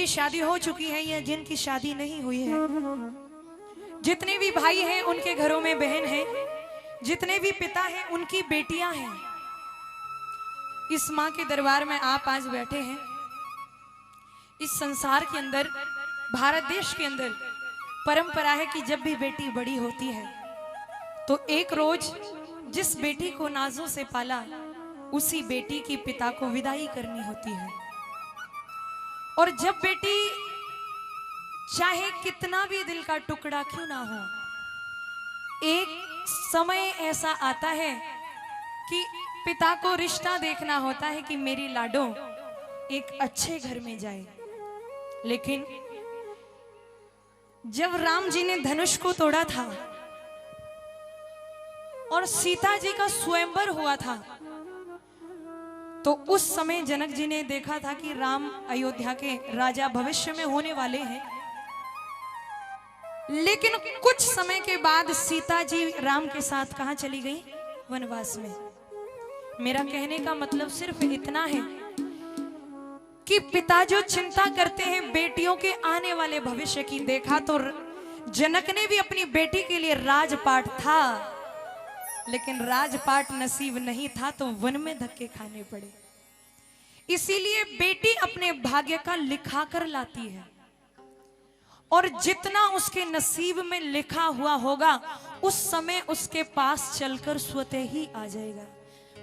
जिनकी शादी हो चुकी है या जिनकी शादी नहीं हुई है, जितने भी भाई हैं उनके घरों में बहन है, जितने भी पिता हैं उनकी बेटियां हैं। इस मां के दरबार में आप आज बैठे हैं। इस संसार के अंदर, भारत देश के अंदर परंपरा है कि जब भी बेटी बड़ी होती है तो एक रोज जिस बेटी को नाजों से पाला उसी बेटी की पिता को विदाई करनी होती है। और जब बेटी चाहे कितना भी दिल का टुकड़ा क्यों ना हो, एक समय ऐसा आता है कि पिता को रिश्ता देखना होता है कि मेरी लाडो एक अच्छे घर में जाए। लेकिन जब राम जी ने धनुष को तोड़ा था और सीता जी का स्वयंवर हुआ था, तो उस समय जनक जी ने देखा था कि राम अयोध्या के राजा भविष्य में होने वाले हैं। लेकिन कुछ समय के बाद सीता जी राम के साथ कहां चली गई? वनवास में। मेरा कहने का मतलब सिर्फ इतना है कि पिता जो चिंता करते हैं बेटियों के आने वाले भविष्य की। देखा तो जनक ने भी अपनी बेटी के लिए राजपाट था, लेकिन राजपाट नसीब नहीं था तो वन में धक्के खाने पड़े। इसीलिए बेटी अपने भाग्य का लिखा कर लाती है, और जितना उसके नसीब में लिखा हुआ होगा उस समय उसके पास चलकर स्वतः ही आ जाएगा।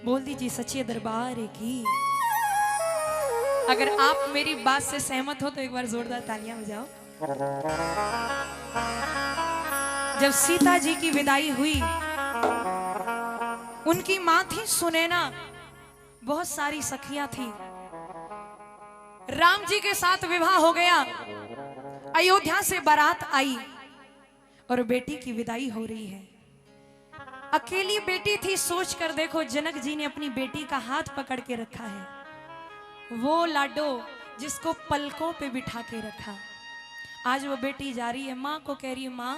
बोल दीजिए सच्चे दरबार की। अगर आप मेरी बात से सहमत हो तो एक बार जोरदार तालियां बजाओ। जब सीता जी की विदाई हुई, उनकी मां थी सुनैना, बहुत सारी सखियां थी। राम जी के साथ विवाह हो गया, अयोध्या से बारात आई और बेटी की विदाई हो रही है। अकेली बेटी थी। सोच कर देखो, जनक जी ने अपनी बेटी का हाथ पकड़ के रखा है, वो लाडो जिसको पलकों पे बिठा के रखा। आज वो बेटी जा रही है, माँ को कह रही है, माँ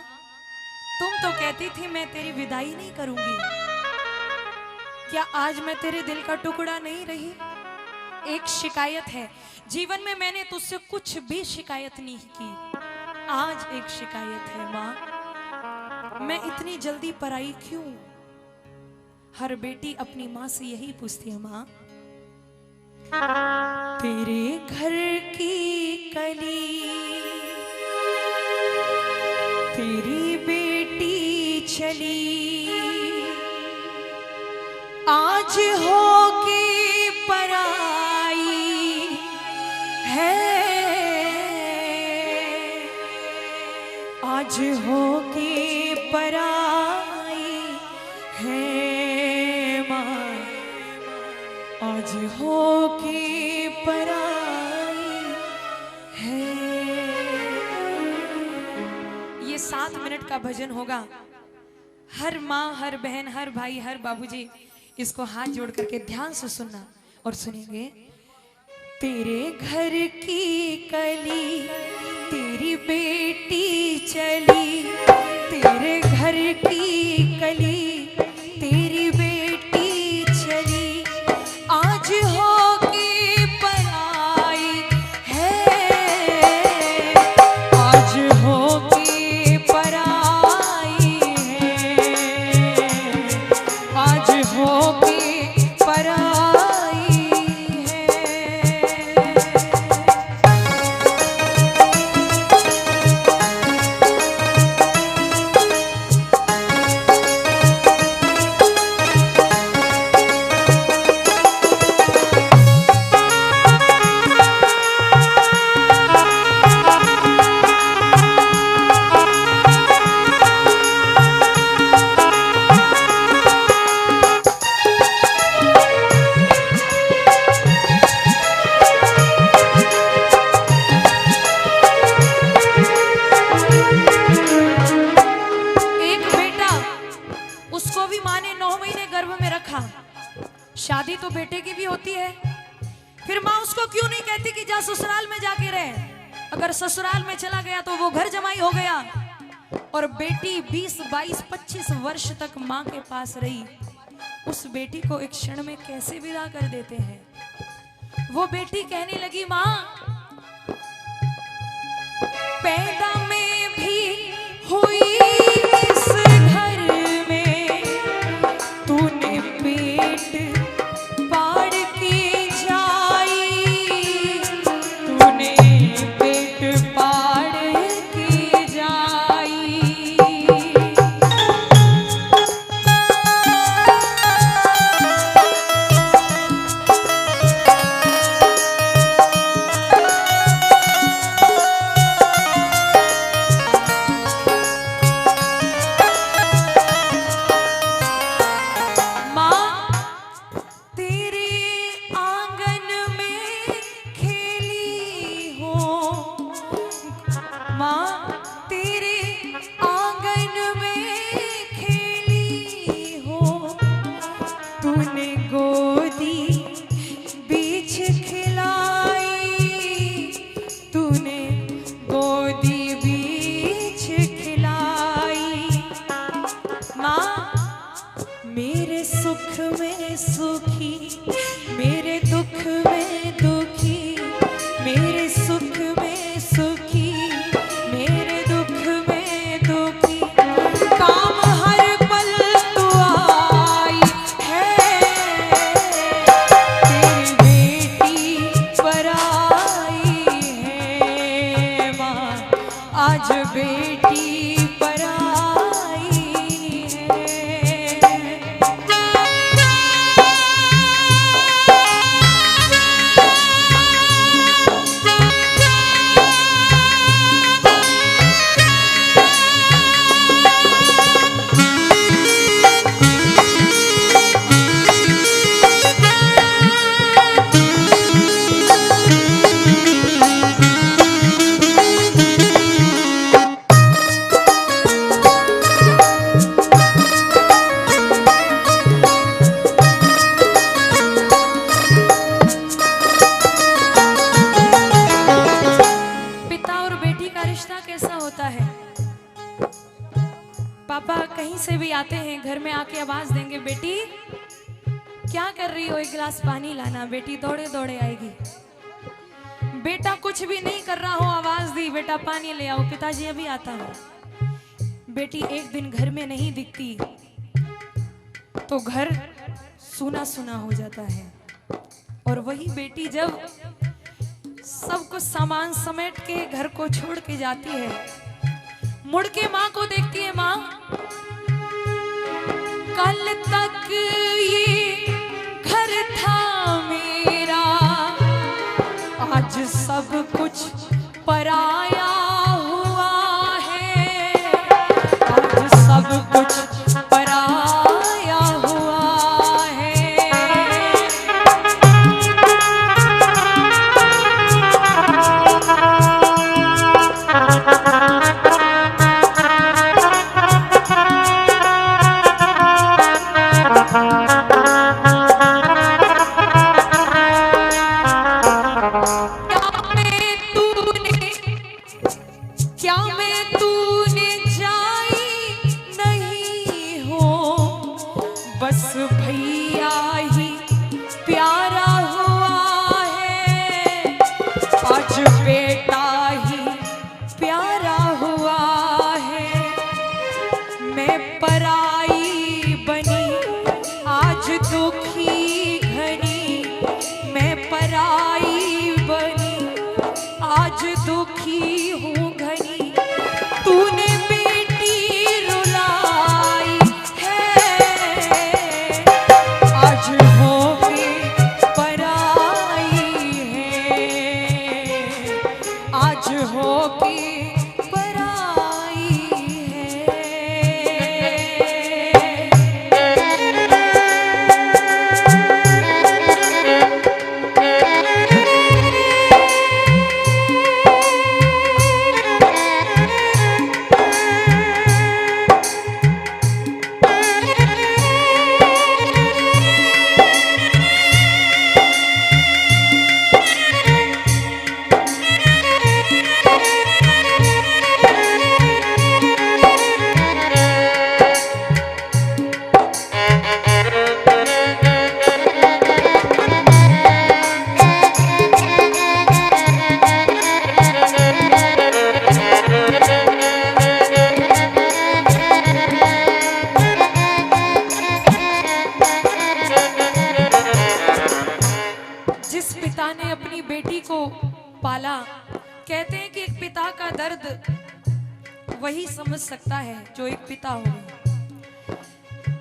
तुम तो कहती थी मैं तेरी विदाई नहीं करूंगी, क्या आज मैं तेरे दिल का टुकड़ा नहीं रही? एक शिकायत है, जीवन में मैंने तुझसे कुछ भी शिकायत नहीं की, आज एक शिकायत है माँ, मैं इतनी जल्दी पराई क्यों? हर बेटी अपनी माँ से यही पूछती है, माँ तेरे घर की कली तेरी बेटी चली, आज होके पराई है, आज होके पराई है माँ, आज होके पराई है। ये 7 मिनट का भजन होगा। हर माँ, हर बहन, हर भाई, हर बाबूजी इसको हाथ जोड़ करके ध्यान से सुनना और सुनेंगे। तेरे घर की कली तेरी बेटी चली, तेरे घर की कली तेरी बेटी चली, आज होके पराई है, आज होके पराई है, आज होके पराई है। शादी तो बेटे की भी होती है, फिर माँ उसको क्यों नहीं कहती कि जा ससुराल में जाके रहे? अगर ससुराल में चला गया तो वो घर जमाई हो गया, और बेटी 20, 22, 25 वर्ष तक माँ के पास रही, उस बेटी को एक क्षण में कैसे विदा कर देते हैं। वो बेटी कहने लगी, माँ पैदा मैं भी हुई इस घर में, तूने पेट पाड़ के जाई, तूने पेट पाड़ के जाई। तूने गोदी बीच खिलाई, तूने गोदी बीच खिलाई। माँ मेरे सुख में सुखी, मेरे दुख में दुखी, मेरे सुख में सुखी, मेरे दुख में दुखी। काम हर पल तू आई है, तेरी बेटी पर आई है माँ, आज बेटी पर आई है। कैसा होता है? पापा कहीं से भी आते हैं, घर में आके आवाज देंगे, बेटी क्या कर रही हो, एक गिलास पानी लाना। बेटी दौड़े दौड़े आएगी। बेटा कुछ भी नहीं कर रहा हो, आवाज दी, बेटा पानी ले आओ, पिताजी अभी आता हूं। बेटी एक दिन घर में नहीं दिखती तो घर सूना सूना हो जाता है। और वही बेटी जब सब कुछ सामान समेट के घर को छोड़ के जाती है, मुड़ के माँ को देखती है। माँ कल तक ये घर था मेरा, आज सब कुछ पराया हुआ है, आज सब कुछ पराया हुआ है। क्या मैं तूने जाई नहीं हो, बस भैया ही प्यारा हुआ है, आज बेटा ही प्यारा हुआ है। मैं पराई बनी आज दुखी घनी, मैं पराई बनी आज दुखी हूँ घनी। तूने बेटी रुलाई है, आज होके पराई है, आज होके पराई है। बेटी को पाला। कहते हैं कि एक पिता का दर्द वही समझ सकता है जो एक पिता हो।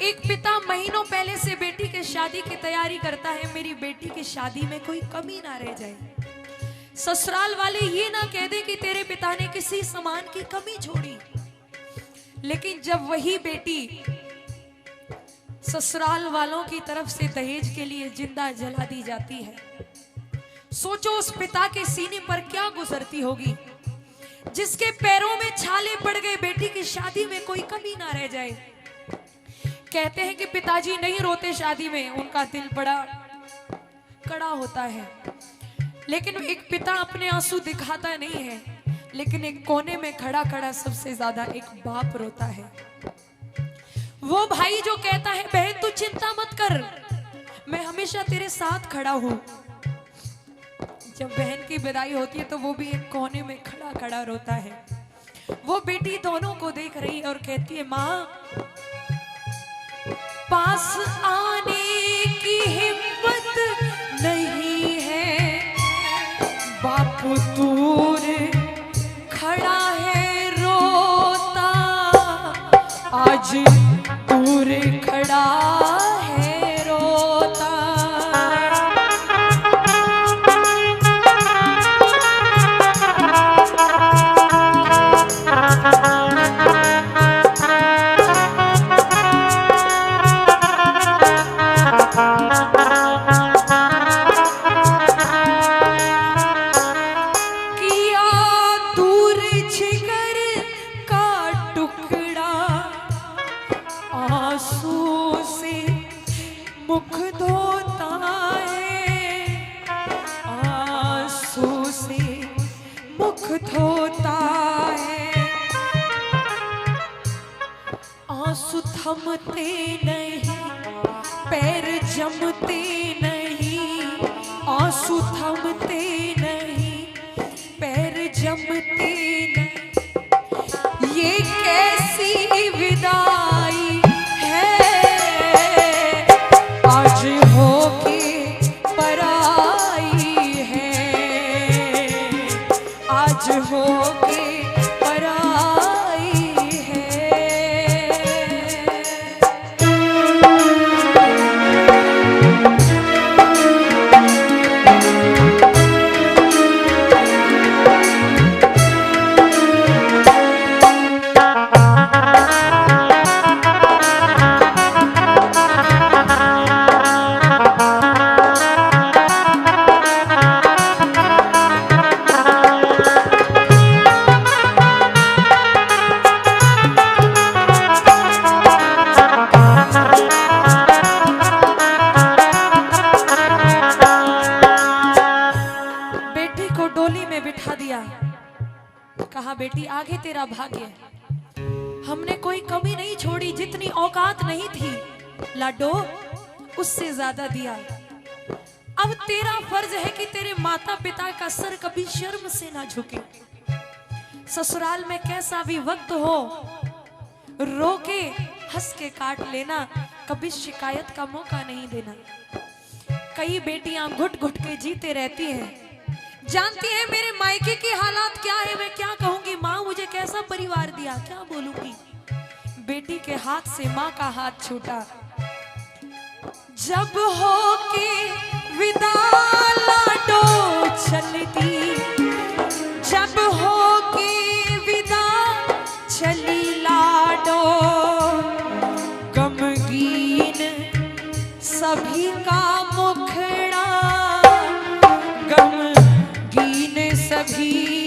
एक पिता महीनों पहले से बेटी के शादी की तैयारी करता है, मेरी बेटी की शादी में कोई कमी ना रह जाए, ससुराल वाले ये ना कह दे कि तेरे पिता ने किसी सामान की कमी छोड़ी। लेकिन जब वही बेटी ससुराल वालों की तरफ से दहेज के लिए जिंदा जला दी जाती है, सोचो उस पिता के सीने पर क्या गुजरती होगी, जिसके पैरों में छाले पड़ गए बेटी की शादी में कोई कमी ना रह जाए। कहते हैं कि पिताजी नहीं रोते शादी में, उनका दिल बड़ा कड़ा होता है। लेकिन एक पिता अपने आंसू दिखाता नहीं है, लेकिन एक कोने में खड़ा खड़ा सबसे ज्यादा एक बाप रोता है। वो भाई जो कहता है बहन तू चिंता मत कर, मैं हमेशा तेरे साथ खड़ा हूं। जब बहन की विदाई होती है तो वो भी एक कोने में खड़ा खड़ा रोता है। वो बेटी दोनों को देख रही है और कहती है माँ पास आने की हिम्मत नहीं है, बाप दूर खड़ा है रोता, आज दूर खड़ा है रोता। मुख धोता है, आंसू से मुख धोता है, आंसू थमते नहीं, पैर जमते नहीं, आंसू थमते नहीं, पैर जमते नहीं। ये कैसी विदाई आज होके पराई है, आज होके पराई है। कहा बेटी आगे तेरा भाग्य, हमने कोई कमी नहीं छोड़ी, जितनी औकात नहीं थी लाडो उससे ज्यादा दिया। अब तेरा फर्ज है कि तेरे माता पिता का सर कभी शर्म से ना झुके। ससुराल में कैसा भी वक्त हो, रो के हंस के काट लेना, कभी शिकायत का मौका नहीं देना। कई बेटियां घुट घुट के जीते रहती हैं, जानती है मेरे मायके की हालात क्या है, मैं क्या कहूंगी, माँ मुझे कैसा परिवार दिया, क्या बोलूंगी। बेटी के हाथ से माँ का हाथ छूटा, जब हो के विदा लाडो चलती, जब हो के विदा चली लाडो, गमगीन सभी का मुखड़ा, गमगीन सभी